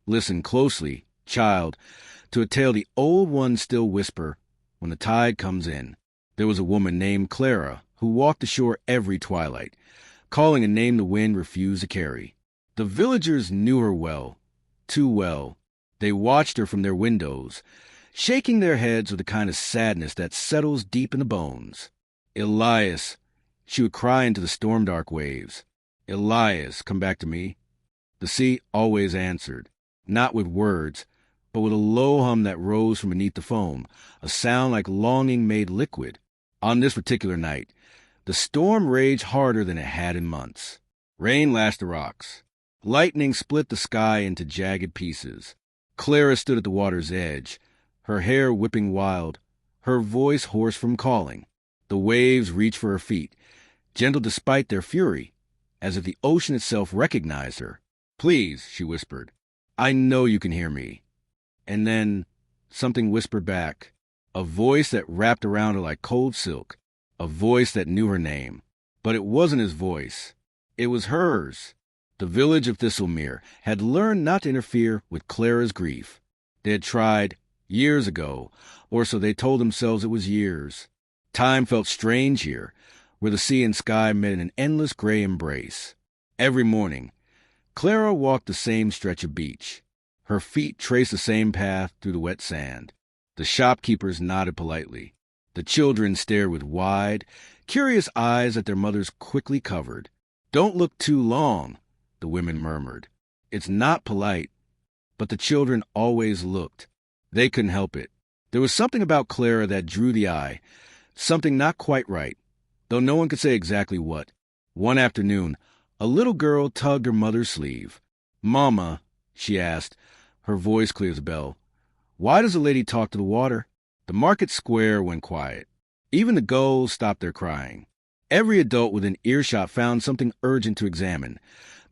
Listen closely, child, to a tale the old ones still whisper when the tide comes in. There was a woman named Clara who walked ashore every twilight, calling a name the wind refused to carry. The villagers knew her well, too well. They watched her from their windows, shaking their heads with the kind of sadness that settles deep in the bones. Elias, she would cry into the storm-dark waves. Elias, come back to me. The sea always answered, not with words, but with a low hum that rose from beneath the foam, a sound like longing made liquid. On this particular night, the storm raged harder than it had in months. Rain lashed the rocks. Lightning split the sky into jagged pieces. Clara stood at the water's edge, her hair whipping wild, her voice hoarse from calling. The waves reached for her feet, gentle despite their fury, as if the ocean itself recognized her. "Please," she whispered, "I know you can hear me." And then something whispered back, a voice that wrapped around her like cold silk, a voice that knew her name. But it wasn't his voice. It was hers. The village of Thistlemere had learned not to interfere with Clara's grief. They had tried years ago, or so they told themselves it was years. Time felt strange here, where the sea and sky met in an endless gray embrace. Every morning, Clara walked the same stretch of beach. Her feet traced the same path through the wet sand. The shopkeepers nodded politely. The children stared with wide, curious eyes that their mothers quickly covered. "Don't look too long," the women murmured. "It's not polite." But the children always looked. They couldn't help it. There was something about Clara that drew the eye, something not quite right, though no one could say exactly what. One afternoon, a little girl tugged her mother's sleeve. "Mama," she asked, her voice clear as a bell, "why does the lady talk to the water?" The market square went quiet. Even the gulls stopped their crying. Every adult within earshot found something urgent to examine.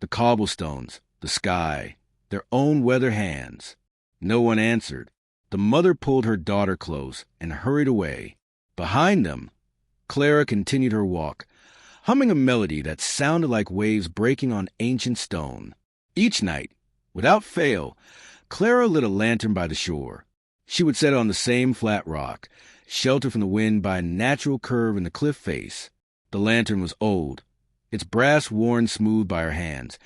The cobblestones, the sky, their own weather hands. No one answered. The mother pulled her daughter close and hurried away. Behind them, Clara continued her walk, humming a melody that sounded like waves breaking on ancient stone. Each night, without fail, Clara lit a lantern by the shore. She would set it on the same flat rock, sheltered from the wind by a natural curve in the cliff face. The lantern was old, its brass worn smooth by her hands.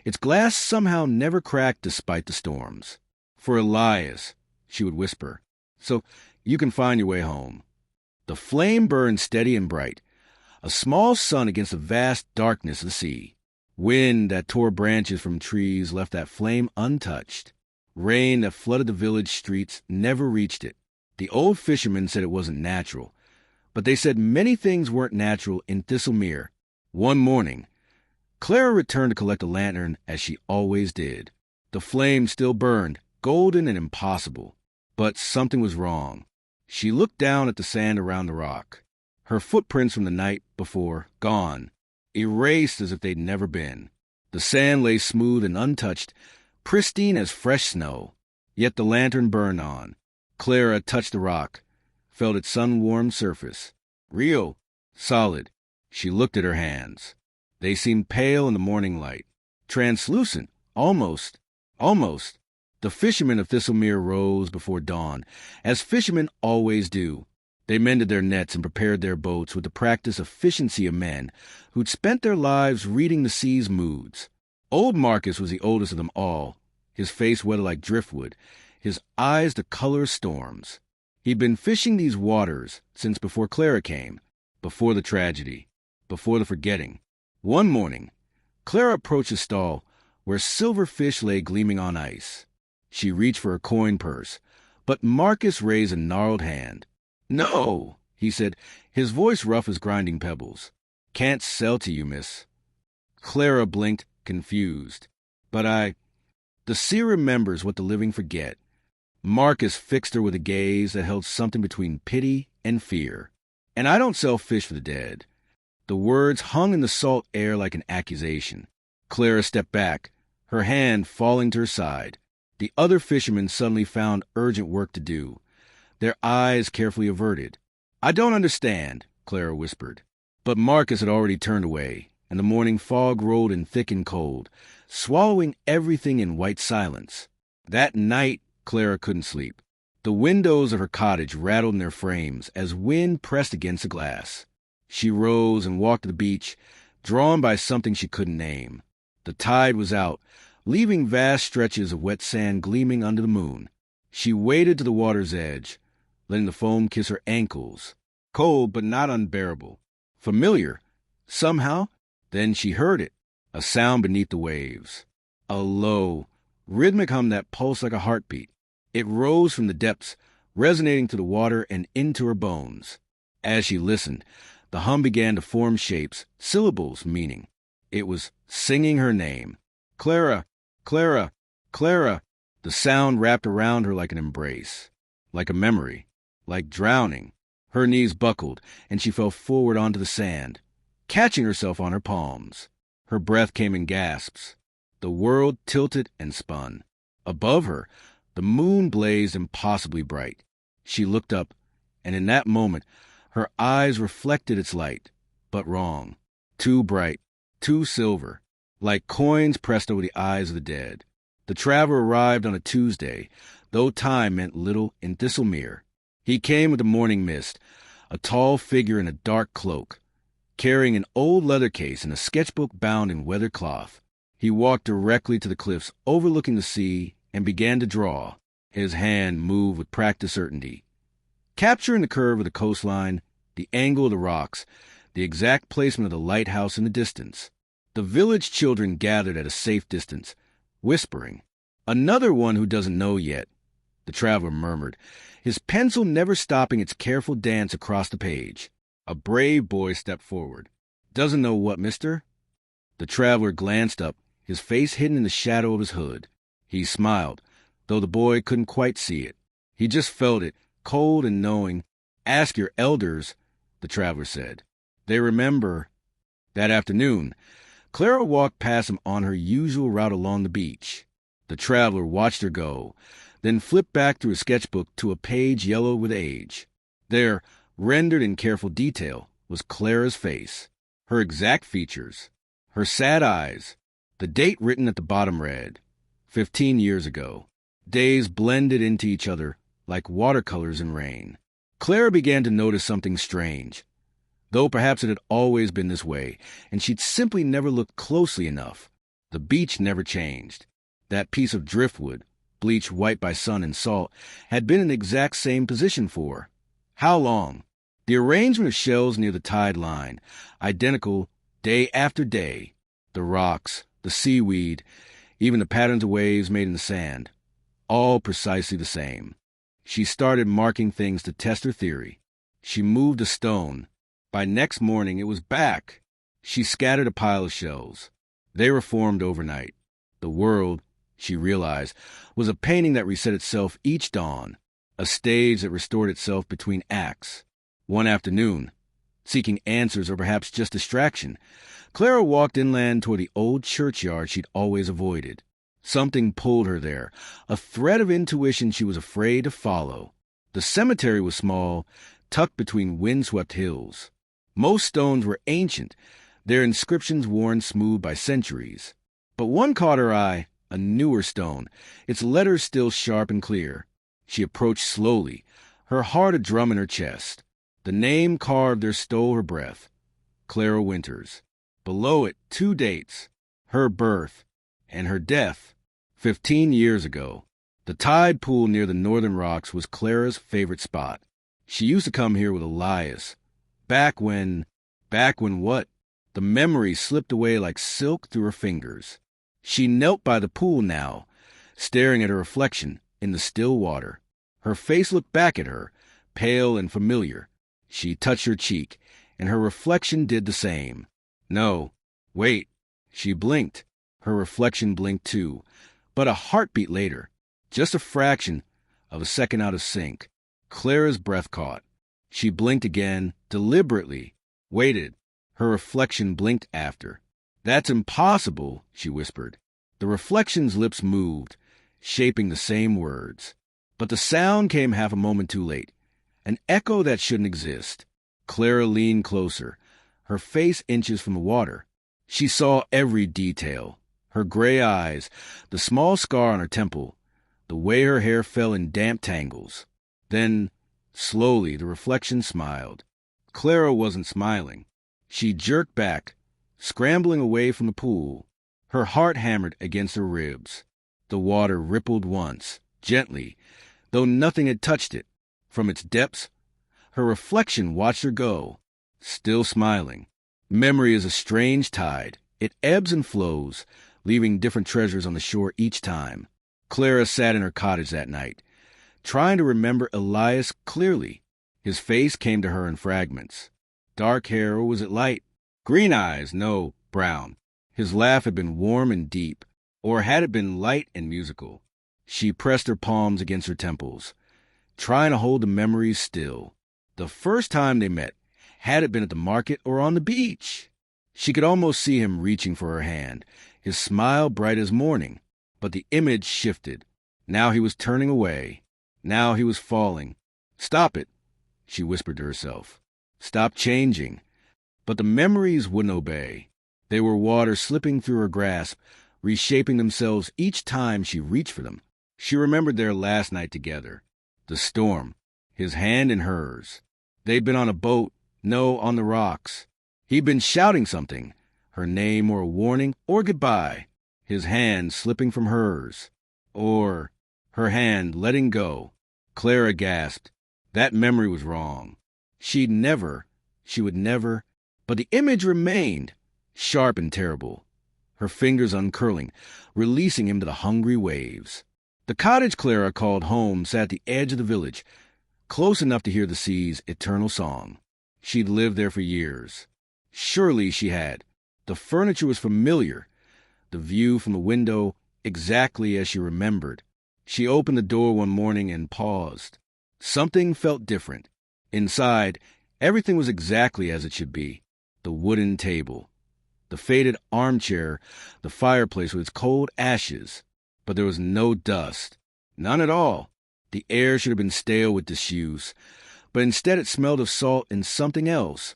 Its glass somehow never cracked despite the storms. "For Elias," she would whisper, "so you can find your way home." The flame burned steady and bright, a small sun against the vast darkness of the sea. Wind that tore branches from trees left that flame untouched. Rain that flooded the village streets never reached it. The old fishermen said it wasn't natural, but they said many things weren't natural in Thistlemere. One morning, Clara returned to collect a lantern as she always did. The flame still burned, golden and impossible. But something was wrong. She looked down at the sand around the rock. Her footprints from the night before gone, erased as if they'd never been. The sand lay smooth and untouched, pristine as fresh snow. Yet the lantern burned on. Clara touched the rock, felt its sun-warmed surface. Real, solid. She looked at her hands. They seemed pale in the morning light. Translucent, almost. The fishermen of Thistlemere rose before dawn, as fishermen always do. They mended their nets and prepared their boats with the practiced efficiency of men who'd spent their lives reading the sea's moods. Old Marcus was the oldest of them all, his face weathered like driftwood, his eyes the color of storms. He'd been fishing these waters since before Clara came, before the tragedy, before the forgetting. One morning, Clara approached a stall where silver fish lay gleaming on ice. She reached for her coin purse, but Marcus raised a gnarled hand. "No," he said, his voice rough as grinding pebbles. "Can't sell to you, miss." Clara blinked, confused. "But the sea remembers what the living forget." Marcus fixed her with a gaze that held something between pity and fear. "And I don't sell fish for the dead." The words hung in the salt air like an accusation. Clara stepped back, her hand falling to her side. The other fishermen suddenly found urgent work to do, their eyes carefully averted. "I don't understand," Clara whispered. But Marcus had already turned away, and the morning fog rolled in thick and cold, swallowing everything in white silence. That night, Clara couldn't sleep. The windows of her cottage rattled in their frames as wind pressed against the glass. She rose and walked to the beach, drawn by something she couldn't name. The tide was out, leaving vast stretches of wet sand gleaming under the moon. She waded to the water's edge, letting the foam kiss her ankles. Cold, but not unbearable. Familiar, somehow. Then she heard it, a sound beneath the waves. A low, rhythmic hum that pulsed like a heartbeat. It rose from the depths, resonating through the water and into her bones. As she listened, the hum began to form shapes, syllables meaning. It was singing her name. Clara, Clara, Clara. The sound wrapped around her like an embrace, like a memory, like drowning. Her knees buckled, and she fell forward onto the sand, catching herself on her palms. Her breath came in gasps. The world tilted and spun. Above her, the moon blazed impossibly bright. She looked up, and in that moment, her eyes reflected its light, but wrong. Too bright, too silver, like coins pressed over the eyes of the dead. The traveler arrived on a Tuesday, though time meant little in Thistlemere. He came with the morning mist, a tall figure in a dark cloak, carrying an old leather case and a sketchbook bound in weathered cloth. He walked directly to the cliffs overlooking the sea and began to draw. His hand moved with practiced certainty, capturing the curve of the coastline, the angle of the rocks, the exact placement of the lighthouse in the distance. The village children gathered at a safe distance, whispering. "Another one who doesn't know yet," the traveler murmured, his pencil never stopping its careful dance across the page. A brave boy stepped forward. "Doesn't know what, mister?" The traveler glanced up, his face hidden in the shadow of his hood. He smiled, though the boy couldn't quite see it. He just felt it, cold and knowing. "Ask your elders," the traveler said. "They remember." That afternoon, Clara walked past him on her usual route along the beach. The traveler watched her go, then flipped back through his sketchbook to a page yellow with age. There, rendered in careful detail, was Clara's face, her exact features, her sad eyes. The date written at the bottom read, 15 years ago. Days blended into each other like watercolors in rain. Clara began to notice something strange, though perhaps it had always been this way, and she'd simply never looked closely enough. The beach never changed. That piece of driftwood, bleached white by sun and salt, had been in the exact same position for how long? The arrangement of shells near the tide line, identical day after day. The rocks, the seaweed, even the patterns of waves made in the sand, all precisely the same. She started marking things to test her theory. She moved a stone. By next morning, it was back. She scattered a pile of shells. They were formed overnight. The world, she realized, was a painting that reset itself each dawn, a stage that restored itself between acts. One afternoon, seeking answers or perhaps just distraction, Clara walked inland toward the old churchyard she'd always avoided. Something pulled her there, a thread of intuition she was afraid to follow. The cemetery was small, tucked between windswept hills. Most stones were ancient, their inscriptions worn smooth by centuries. But one caught her eye, a newer stone, its letters still sharp and clear. She approached slowly, her heart a drum in her chest. The name carved there stole her breath. Clara Winters. Below it, 2 dates, her birth and her death, 15 years ago. The tide pool near the northern rocks was Clara's favorite spot. She used to come here with Elias. Back when what? The memory slipped away like silk through her fingers. She knelt by the pool now, staring at her reflection in the still water. Her face looked back at her, pale and familiar. She touched her cheek, and her reflection did the same. No, wait. She blinked. Her reflection blinked too, but a heartbeat later, just a fraction of a second out of sync. Clara's breath caught. She blinked again, deliberately, waited. Her reflection blinked after. "That's impossible," she whispered. The reflection's lips moved, shaping the same words. But the sound came half a moment too late, an echo that shouldn't exist. Clara leaned closer, her face inches from the water. She saw every detail. Her gray eyes, the small scar on her temple, the way her hair fell in damp tangles. Then, slowly, the reflection smiled. Clara wasn't smiling. She jerked back, scrambling away from the pool. Her heart hammered against her ribs. The water rippled once, gently, though nothing had touched it. From its depths, her reflection watched her go, still smiling. Memory is a strange tide. It ebbs and flows, leaving different treasures on the shore each time. Clara sat in her cottage that night, trying to remember Elias clearly. His face came to her in fragments. Dark hair, or was it light? Green eyes, no, brown. His laugh had been warm and deep, or had it been light and musical? She pressed her palms against her temples, trying to hold the memories still. The first time they met, had it been at the market or on the beach? She could almost see him reaching for her hand, his smile bright as morning. But the image shifted. Now he was turning away. Now he was falling. Stop it, she whispered to herself. Stop changing. But the memories wouldn't obey. They were water slipping through her grasp, reshaping themselves each time she reached for them. She remembered their last night together. The storm, his hand in hers. They'd been on a boat, no, on the rocks. He'd been shouting something, her name or a warning or goodbye, his hand slipping from hers, or her hand letting go. Clara gasped. That memory was wrong. She would never, but the image remained, sharp and terrible, her fingers uncurling, releasing him to the hungry waves. The cottage Clara called home sat at the edge of the village, close enough to hear the sea's eternal song. She'd lived there for years. Surely she had. The furniture was familiar, the view from the window exactly as she remembered. She opened the door one morning and paused. Something felt different. Inside, everything was exactly as it should be. The wooden table, the faded armchair, the fireplace with its cold ashes. But there was no dust. None at all. The air should have been stale with disuse, but instead it smelled of salt and something else.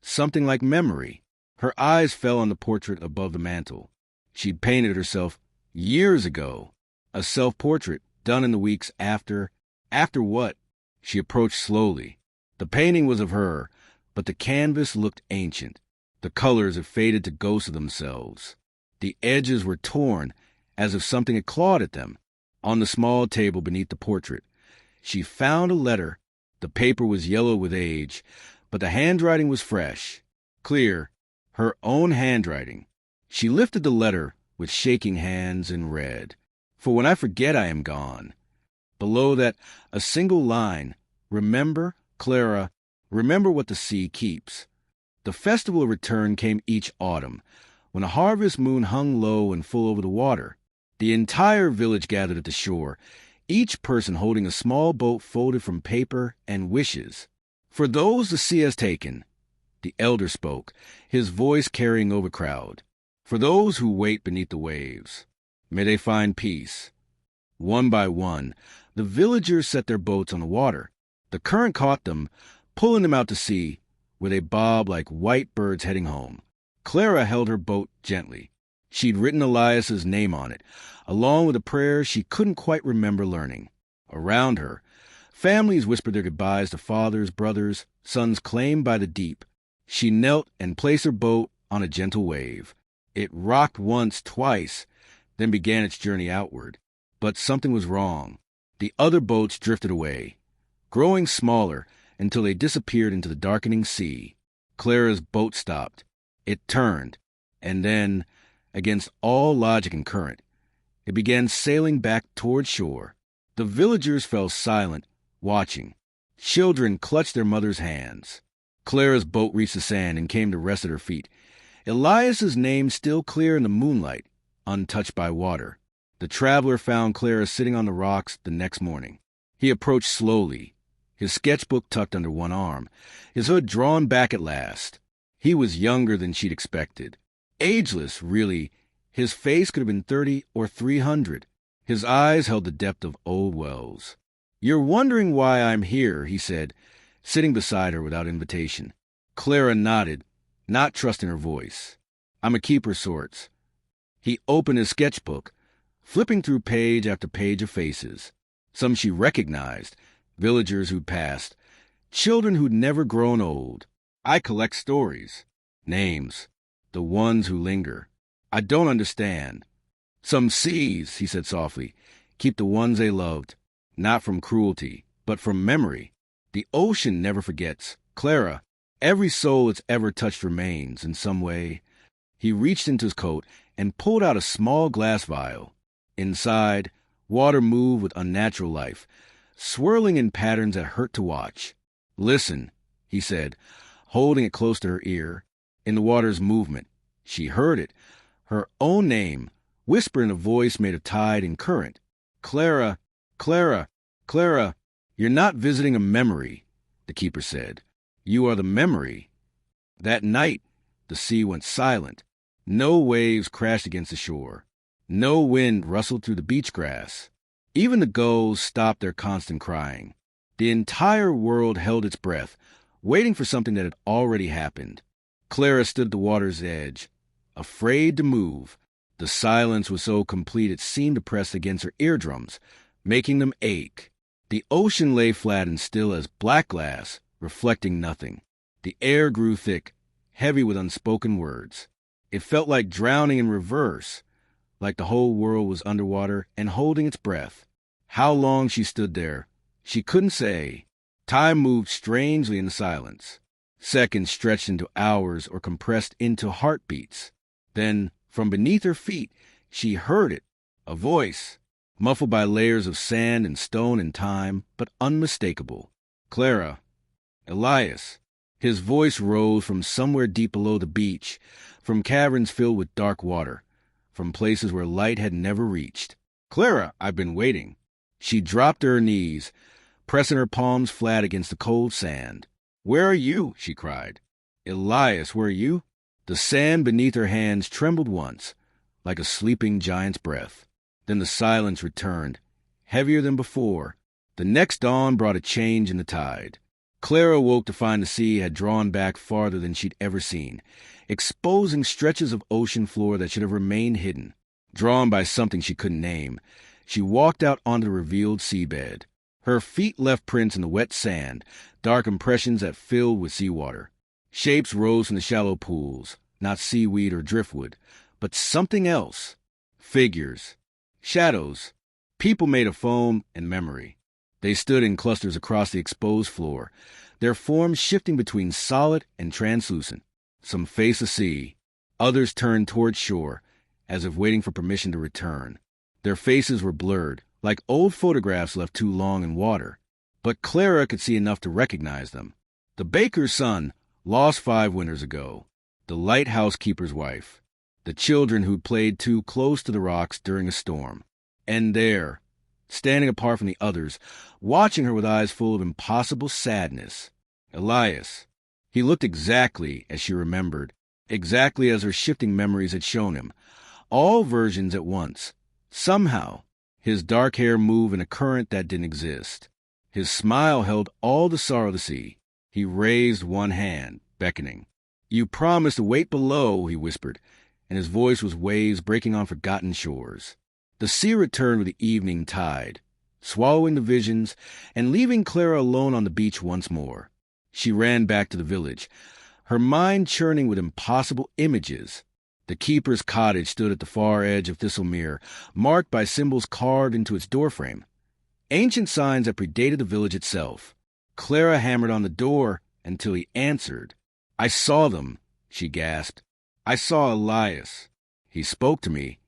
Something like memory. Her eyes fell on the portrait above the mantel. She'd painted herself years ago. A self-portrait done in the weeks after. After what? She approached slowly. The painting was of her, but the canvas looked ancient. The colors had faded to ghosts of themselves. The edges were torn, as if something had clawed at them. On the small table beneath the portrait, she found a letter. The paper was yellow with age, but the handwriting was fresh, clear, her own handwriting. She lifted the letter with shaking hands and read, "For when I forget I am gone." Below that, a single line, "Remember, Clara, remember what the sea keeps." The festival of return came each autumn, when a harvest moon hung low and full over the water. The entire village gathered at the shore, each person holding a small boat folded from paper and wishes. "For those the sea has taken," the elder spoke, his voice carrying over crowd. "For those who wait beneath the waves, may they find peace." One by one, the villagers set their boats on the water. The current caught them, pulling them out to sea, where they bobbed like white birds heading home. Clara held her boat gently. She'd written Elias's name on it, along with a prayer she couldn't quite remember learning. Around her, families whispered their goodbyes to fathers, brothers, sons claimed by the deep. She knelt and placed her boat on a gentle wave. It rocked once, twice, then began its journey outward. But something was wrong. The other boats drifted away, growing smaller until they disappeared into the darkening sea. Clara's boat stopped. It turned, and then, against all logic and current, it began sailing back toward shore. The villagers fell silent, watching. Children clutched their mothers' hands. Clara's boat reached the sand and came to rest at her feet. Elias's name still clear in the moonlight, untouched by water. The traveler found Clara sitting on the rocks the next morning. He approached slowly, his sketchbook tucked under one arm, his hood drawn back at last. He was younger than she'd expected. Ageless, really. His face could have been 30 or 300. His eyes held the depth of old wells. "You're wondering why I'm here," he said, sitting beside her without invitation. Clara nodded, not trusting her voice. "I'm a keeper sorts." He opened his sketchbook, flipping through page after page of faces. Some she recognized, villagers who'd passed, children who'd never grown old. I collect stories, names, the ones who linger. I don't understand. Some seas, he said softly, keep the ones they loved, not from cruelty, but from memory. The ocean never forgets. Clara, every soul it's ever touched remains in some way. He reached into his coat and pulled out a small glass vial. Inside, water moved with unnatural life, swirling in patterns that hurt to watch. Listen, he said, holding it close to her ear. In the water's movement, she heard it, her own name, whispered in a voice made of tide and current. Clara, Clara, Clara, you're not visiting a memory, the keeper said. You are the memory. That night, the sea went silent. No waves crashed against the shore. No wind rustled through the beach grass. Even the gulls stopped their constant crying. The entire world held its breath, waiting for something that had already happened. Clara stood at the water's edge, afraid to move. The silence was so complete it seemed to press against her eardrums, making them ache. The ocean lay flat and still as black glass, reflecting nothing. The air grew thick, heavy with unspoken words. It felt like drowning in reverse, like the whole world was underwater and holding its breath. How long she stood there, she couldn't say. Time moved strangely in the silence. Seconds stretched into hours or compressed into heartbeats. Then, from beneath her feet, she heard it, a voice, muffled by layers of sand and stone and time, but unmistakable. Clara. Elias. His voice rose from somewhere deep below the beach, from caverns filled with dark water, from places where light had never reached. Clara, I've been waiting. She dropped to her knees, pressing her palms flat against the cold sand. Where are you? She cried. Elias, where are you? The sand beneath her hands trembled once, like a sleeping giant's breath. Then the silence returned, heavier than before. The next dawn brought a change in the tide. Clara woke to find the sea had drawn back farther than she'd ever seen, exposing stretches of ocean floor that should have remained hidden. Drawn by something she couldn't name, she walked out onto the revealed seabed. Her feet left prints in the wet sand, dark impressions that filled with seawater. Shapes rose from the shallow pools, not seaweed or driftwood, but something else. Figures, shadows, people made of foam and memory. They stood in clusters across the exposed floor, their forms shifting between solid and translucent. Some faced the sea, others turned toward shore, as if waiting for permission to return. Their faces were blurred, like old photographs left too long in water. But Clara could see enough to recognize them. The baker's son, lost 5 winters ago. The lighthouse keeper's wife. The children who'd played too close to the rocks during a storm. And there, standing apart from the others, watching her with eyes full of impossible sadness. Elias. He looked exactly as she remembered, exactly as her shifting memories had shown him. All versions at once. Somehow, his dark hair moved in a current that didn't exist. His smile held all the sorrow of the sea. He raised one hand, beckoning. You promised to wait below, he whispered, and his voice was waves breaking on forgotten shores. The sea returned with the evening tide, swallowing the visions and leaving Clara alone on the beach once more. She ran back to the village, her mind churning with impossible images. The keeper's cottage stood at the far edge of Thistlemere, marked by symbols carved into its doorframe. Ancient signs that predated the village itself. Clara hammered on the door until he answered. I saw them, she gasped. I saw Elias. He spoke to me.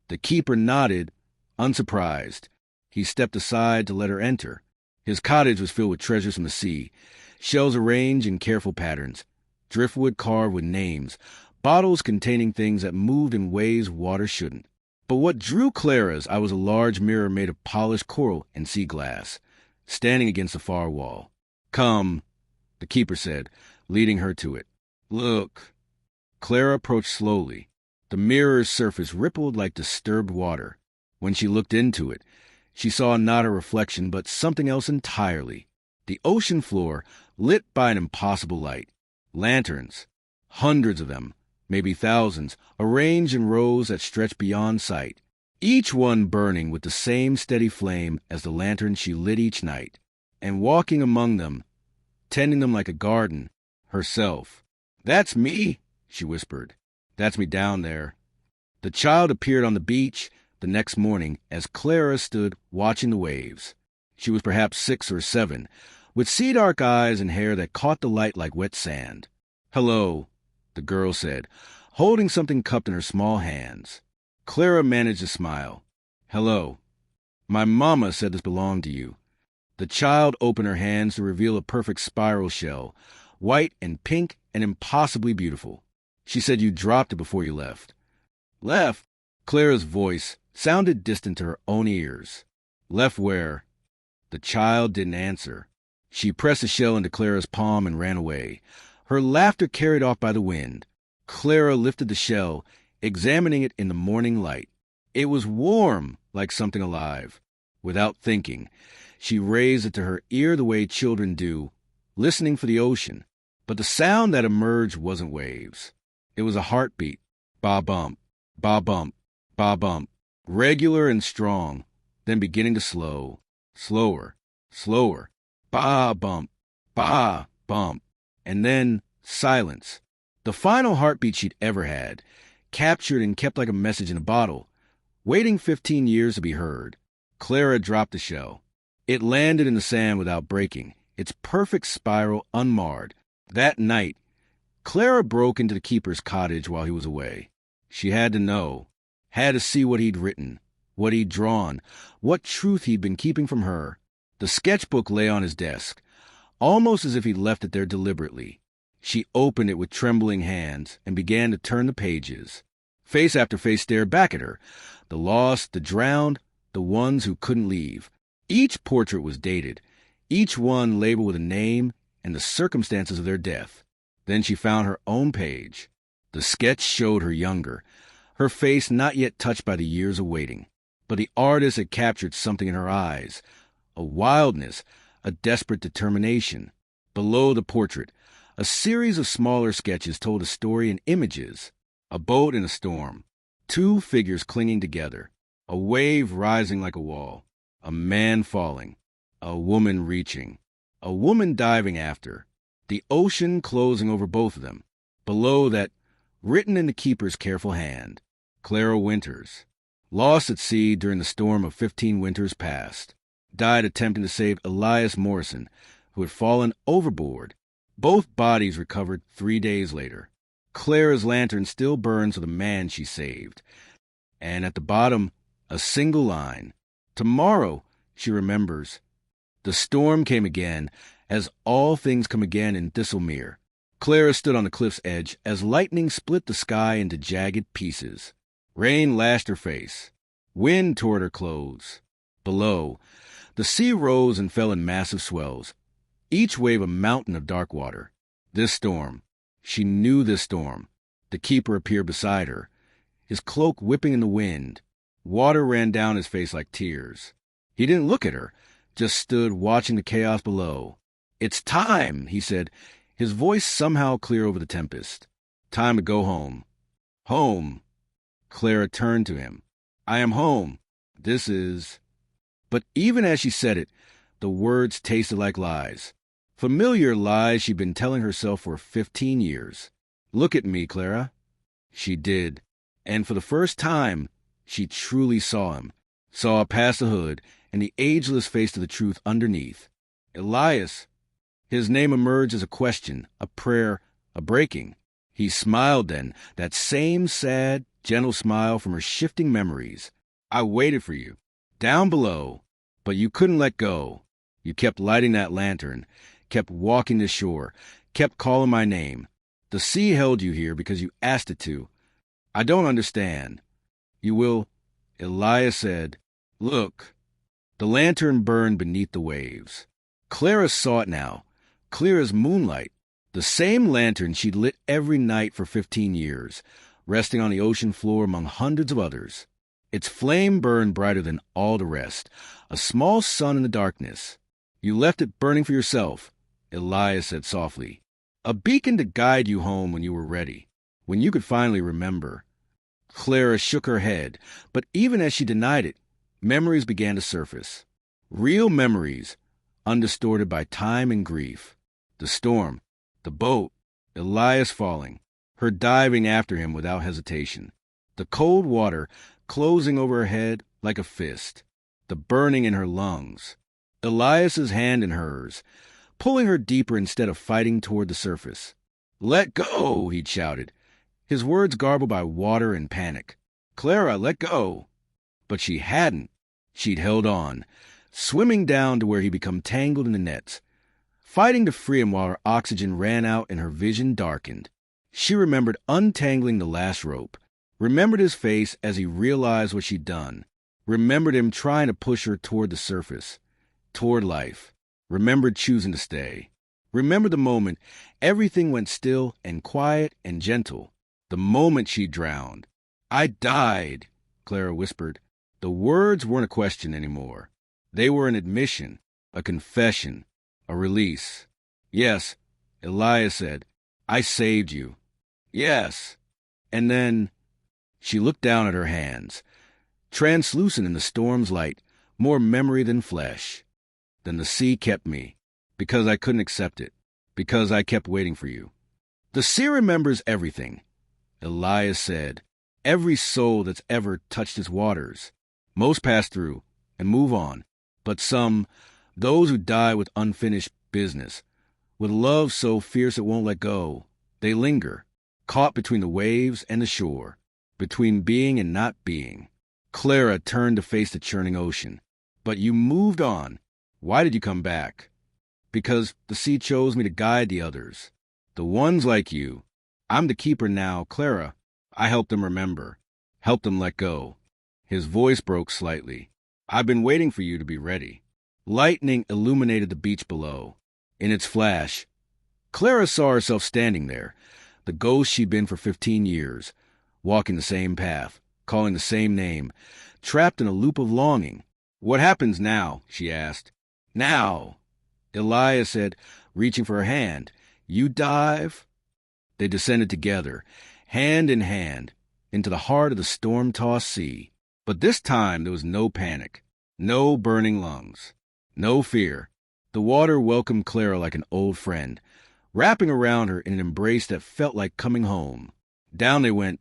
The keeper nodded, unsurprised. He stepped aside to let her enter. His cottage was filled with treasures from the sea, shells arranged in careful patterns, driftwood carved with names, bottles containing things that moved in ways water shouldn't. But what drew Clara's eye was a large mirror made of polished coral and sea glass, standing against the far wall. Come, the keeper said, leading her to it. Look. Clara approached slowly. The mirror's surface rippled like disturbed water. When she looked into it, she saw not a reflection but something else entirely. The ocean floor, lit by an impossible light. Lanterns, hundreds of them, maybe thousands, arranged in rows that stretched beyond sight. each one burning with the same steady flame as the lantern she lit each night, and walking among them, tending them like a garden, herself. "That's me," she whispered. "That's me down there." The child appeared on the beach the next morning as Clara stood watching the waves. She was perhaps 6 or 7, with sea-dark eyes and hair that caught the light like wet sand. "Hello," the girl said, holding something cupped in her small hands. Clara managed a smile. "Hello. My mama said this belonged to you." The child opened her hands to reveal a perfect spiral shell, white and pink and impossibly beautiful. "She said you dropped it before you left." "Left?" Clara's voice sounded distant to her own ears. "Left where?" The child didn't answer. She pressed the shell into Clara's palm and ran away, her laughter carried off by the wind. Clara lifted the shell, examining it in the morning light. It was warm, like something alive. Without thinking, she raised it to her ear the way children do, listening for the ocean. But the sound that emerged wasn't waves. It was a heartbeat. Ba-bump, ba-bump, ba-bump. Regular and strong, then beginning to slow. Slower, slower. Ba-bump, ba-bump. And then silence. The final heartbeat she'd ever had, captured and kept like a message in a bottle, waiting 15 years to be heard. Clara dropped the shell. It landed in the sand without breaking, its perfect spiral unmarred. That night, Clara broke into the keeper's cottage while he was away. She had to know, had to see what he'd written, what he'd drawn, what truth he'd been keeping from her. The sketchbook lay on his desk, almost as if he'd left it there deliberately. She opened it with trembling hands and began to turn the pages. Face after face stared back at her, the lost, the drowned, the ones who couldn't leave. Each portrait was dated, each one labeled with a name and the circumstances of their death. Then she found her own page. The sketch showed her younger, her face not yet touched by the years of waiting. But the artist had captured something in her eyes, a wildness, a desperate determination. Below the portrait, a series of smaller sketches told a story in images. A boat in a storm, 2 figures clinging together, a wave rising like a wall, a man falling, a woman reaching, a woman diving after, the ocean closing over both of them. Below that, written in the keeper's careful hand, Clara Winters, lost at sea during the storm of 15 winters past, died attempting to save Elias Morrison, who had fallen overboard. Both bodies recovered 3 days later. Clara's lantern still burns for the man she saved. And at the bottom, a single line. Tomorrow, she remembers. The storm came again, as all things come again in Thistlemere. Clara stood on the cliff's edge as lightning split the sky into jagged pieces. Rain lashed her face. Wind tore at her clothes. Below, the sea rose and fell in massive swells, each wave a mountain of dark water. This storm. She knew this storm. The keeper appeared beside her, his cloak whipping in the wind. Water ran down his face like tears. He didn't look at her, just stood watching the chaos below. "It's time," he said, his voice somehow clear over the tempest. "Time to go home." "Home." Clara turned to him. "I am home. This is—" But even as she said it, the words tasted like lies. Familiar lies she'd been telling herself for 15 years. "Look at me, Clara." She did. And for the first time, she truly saw him. Saw past the hood and the ageless face to the truth underneath. Elias. His name emerged as a question, a prayer, a breaking. He smiled then, that same sad, gentle smile from her shifting memories. "I waited for you, down below, but you couldn't let go. You kept lighting that lantern, kept walking the shore, kept calling my name. The sea held you here because you asked it to. I don't understand. You will—" Elias said, "Look." The lantern burned beneath the waves. Clara saw it now, clear as moonlight. The same lantern she'd lit every night for 15 years, resting on the ocean floor among hundreds of others. Its flame burned brighter than all the rest, a small sun in the darkness. "You left it burning for yourself," Elias said softly. "A beacon to guide you home when you were ready, when you could finally remember." Clara shook her head, but even as she denied it, memories began to surface. Real memories, undistorted by time and grief. The storm, the boat, Elias falling, her diving after him without hesitation. The cold water closing over her head like a fist. The burning in her lungs. Elias's hand in hers, pulling her deeper instead of fighting toward the surface. "Let go," he'd shouted, his words garbled by water and panic. "Clara, let go." But she hadn't. She'd held on, swimming down to where he'd become tangled in the nets, fighting to free him while her oxygen ran out and her vision darkened. She remembered untangling the last rope, remembered his face as he realized what she'd done, remembered him trying to push her toward the surface, toward life, remembered choosing to stay. Remembered the moment everything went still and quiet and gentle, the moment she drowned. "I died," Clara whispered. The words weren't a question anymore. They were an admission, a confession, a release. "Yes," Elias said, "I saved you." "Yes." And then she looked down at her hands, translucent in the storm's light, more memory than flesh. "Then the sea kept me, because I couldn't accept it, because I kept waiting for you." "The sea remembers everything," Elias said. "Every soul that's ever touched its waters. Most pass through and move on, but some, those who die with unfinished business, with love so fierce it won't let go, they linger, caught between the waves and the shore, between being and not being." Clara turned to face the churning ocean. "But you moved on. Why did you come back?" "Because the sea chose me to guide the others. The ones like you. I'm the keeper now, Clara. I help them remember. Help them let go." His voice broke slightly. "I've been waiting for you to be ready." Lightning illuminated the beach below. In its flash, Clara saw herself standing there, the ghost she'd been for 15 years, walking the same path, calling the same name, trapped in a loop of longing. "What happens now?" she asked. "Now," Elias said, reaching for her hand. "You dive." They descended together, hand in hand, into the heart of the storm-tossed sea. But this time there was no panic, no burning lungs, no fear. The water welcomed Clara like an old friend, wrapping around her in an embrace that felt like coming home. Down they went,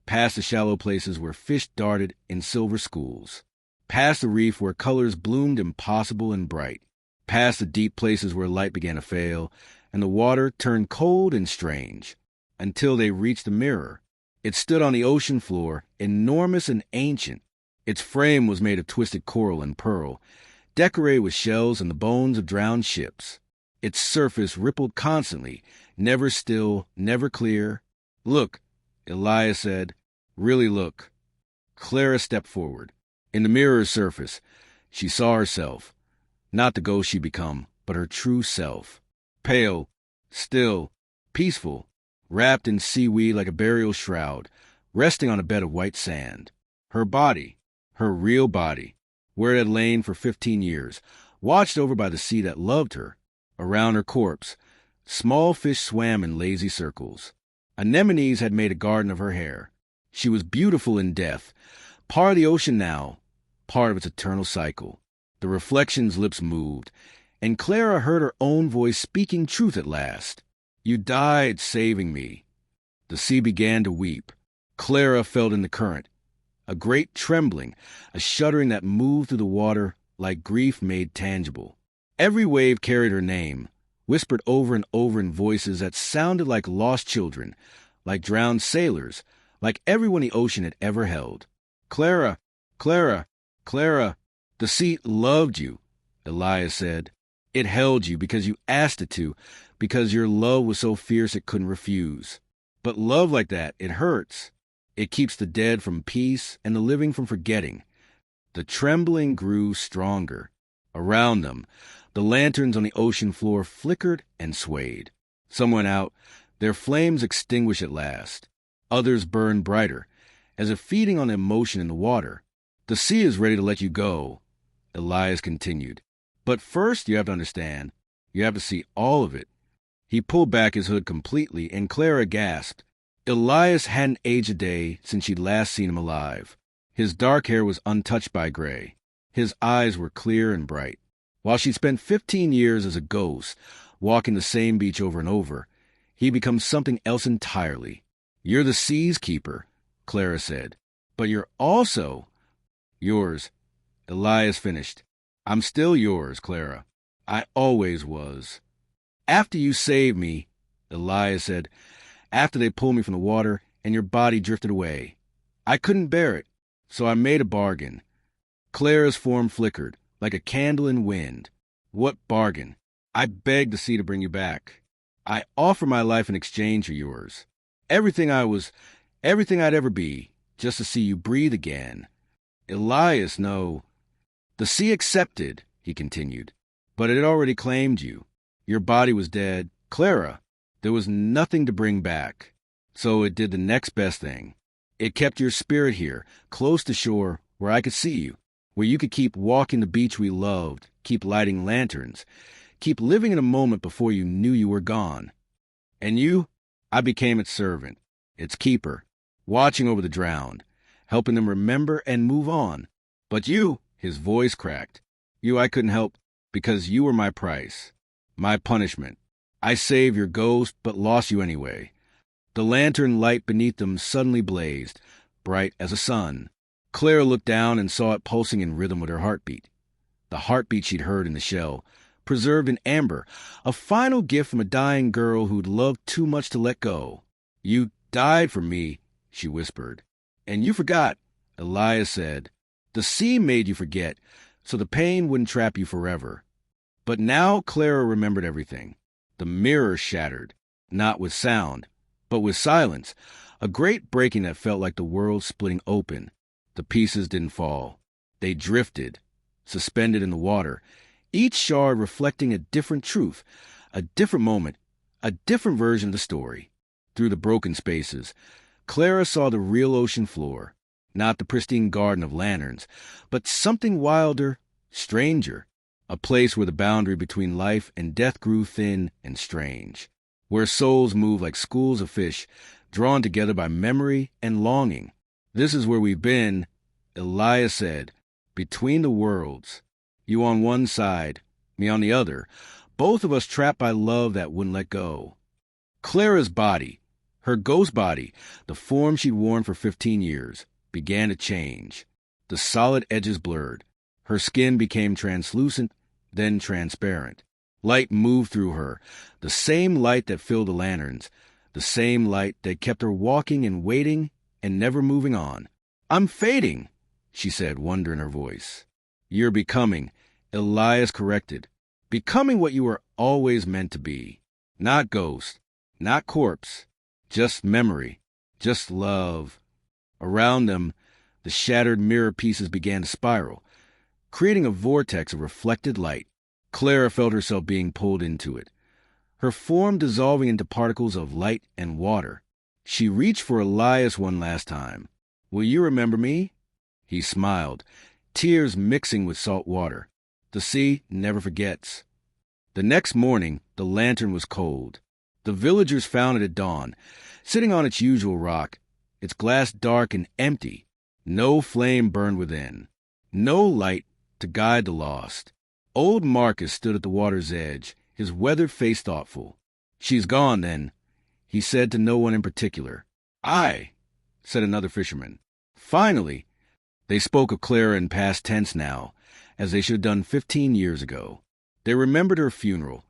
past the shallow places where fish darted in silver schools, past the reef where colors bloomed impossible and bright, past the deep places where light began to fail, and the water turned cold and strange, until they reached the mirror. It stood on the ocean floor, enormous and ancient. Its frame was made of twisted coral and pearl, decorated with shells and the bones of drowned ships. Its surface rippled constantly, never still, never clear. "Look," Elias said. "Really look." Clara stepped forward. In the mirror's surface, she saw herself, not the ghost she'd become, but her true self. Pale, still, peaceful, wrapped in seaweed like a burial shroud, resting on a bed of white sand. Her body, her real body, where it had lain for 15 years, watched over by the sea that loved her. Around her corpse, small fish swam in lazy circles. Anemones had made a garden of her hair. She was beautiful in death, part of the ocean now, part of its eternal cycle. The reflection's lips moved, and Clara heard her own voice speaking truth at last. "You died saving me." The sea began to weep. Clara felt in the current, a great trembling, a shuddering that moved through the water like grief made tangible. Every wave carried her name, whispered over and over in voices that sounded like lost children, like drowned sailors, like everyone the ocean had ever held. "Clara, Clara, Clara." "The sea loved you," Elias said. "It held you because you asked it to, because your love was so fierce it couldn't refuse. But love like that, it hurts. It keeps the dead from peace and the living from forgetting." The trembling grew stronger. Around them, the lanterns on the ocean floor flickered and swayed. Some went out, their flames extinguished at last. Others burned brighter, as if feeding on the emotion in the water. "The sea is ready to let you go," Elias continued. "But first you have to understand, you have to see all of it." He pulled back his hood completely, and Clara gasped. Elias hadn't aged a day since she'd last seen him alive. His dark hair was untouched by gray. His eyes were clear and bright. While she'd spent 15 years as a ghost, walking the same beach over and over, he becomes something else entirely. "You're the sea's keeper," Clara said. "But you're also—" "Yours," Elias finished. "I'm still yours, Clara. I always was." "After you saved me," Elias said, "after they pulled me from the water and your body drifted away, I couldn't bear it, so I made a bargain." Clara's form flickered, like a candle in wind. "What bargain?" "I begged the sea to bring you back. I offer my life in exchange for yours. Everything I'd ever be, just to see you breathe again." "Elias, no." "The sea accepted," he continued, "but it had already claimed you. Your body was dead. Clara, there was nothing to bring back. So it did the next best thing. It kept your spirit here, close to shore, where I could see you, where you could keep walking the beach we loved, keep lighting lanterns, keep living in a moment before you knew you were gone. And you, I became its servant, its keeper, watching over the drowned, helping them remember and move on. But you," his voice cracked, "you I couldn't help because you were my price, my punishment. I saved your ghost, but lost you anyway." The lantern light beneath them suddenly blazed, bright as a sun. Clara looked down and saw it pulsing in rhythm with her heartbeat. The heartbeat she'd heard in the shell, preserved in amber, a final gift from a dying girl who'd loved too much to let go. "You died for me," she whispered. "And you forgot," Elias said. "The sea made you forget, so the pain wouldn't trap you forever." But now Clara remembered everything. The mirror shattered, not with sound, but with silence, a great breaking that felt like the world splitting open. The pieces didn't fall. They drifted, suspended in the water, each shard reflecting a different truth, a different moment, a different version of the story. Through the broken spaces, Clara saw the real ocean floor, not the pristine garden of lanterns, but something wilder, stranger, a place where the boundary between life and death grew thin and strange, where souls moved like schools of fish, drawn together by memory and longing. "This is where we've been," Elias said, "between the worlds. You on one side, me on the other, both of us trapped by love that wouldn't let go." Clara's body, her ghost body, the form she'd worn for 15 years, began to change. The solid edges blurred. Her skin became translucent, then transparent. Light moved through her, the same light that filled the lanterns, the same light that kept her walking and waiting and never moving on. "I'm fading," she said, wonder in her voice. "You're becoming," Elias corrected. "Becoming what you were always meant to be. Not ghost, not corpse, just memory, just love." Around them, the shattered mirror pieces began to spiral, creating a vortex of reflected light. Clara felt herself being pulled into it, her form dissolving into particles of light and water. She reached for Elias one last time. "Will you remember me?" He smiled, tears mixing with salt water. The sea never forgets. The next morning, the lantern was cold. The villagers found it at dawn, sitting on its usual rock, its glass dark and empty. No flame burned within, no light to guide the lost. Old Marcus stood at the water's edge, his weathered face thoughtful. "She's gone, then," he said to no one in particular. "Aye," said another fisherman. "Finally." They spoke of Clara in past tense now, as they should have done 15 years ago. They remembered her funeral,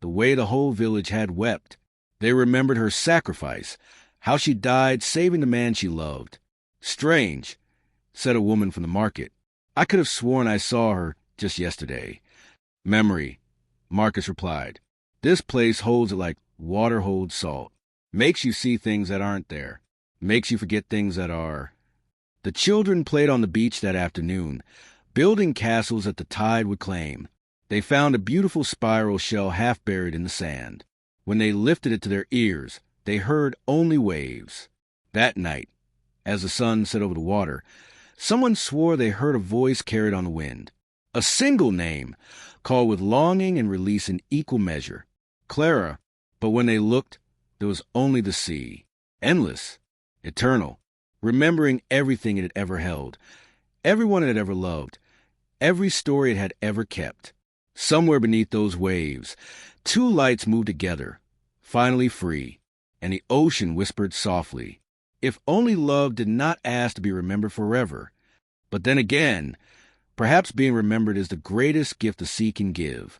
the way the whole village had wept. They remembered her sacrifice, how she died saving the man she loved. "Strange," said a woman from the market. "I could have sworn I saw her just yesterday." "Memory," Marcus replied. "This place holds it like water holds salt. Makes you see things that aren't there. Makes you forget things that are." The children played on the beach that afternoon, building castles that the tide would claim. They found a beautiful spiral shell half buried in the sand. When they lifted it to their ears, they heard only waves. That night, as the sun set over the water, someone swore they heard a voice carried on the wind. A single name, called with longing and release in equal measure. Clara. But when they looked, there was only the sea. Endless, eternal, remembering everything it had ever held, everyone it had ever loved, every story it had ever kept. Somewhere beneath those waves, two lights moved together, finally free, and the ocean whispered softly, if only love did not ask to be remembered forever. But then again, perhaps being remembered is the greatest gift the sea can give.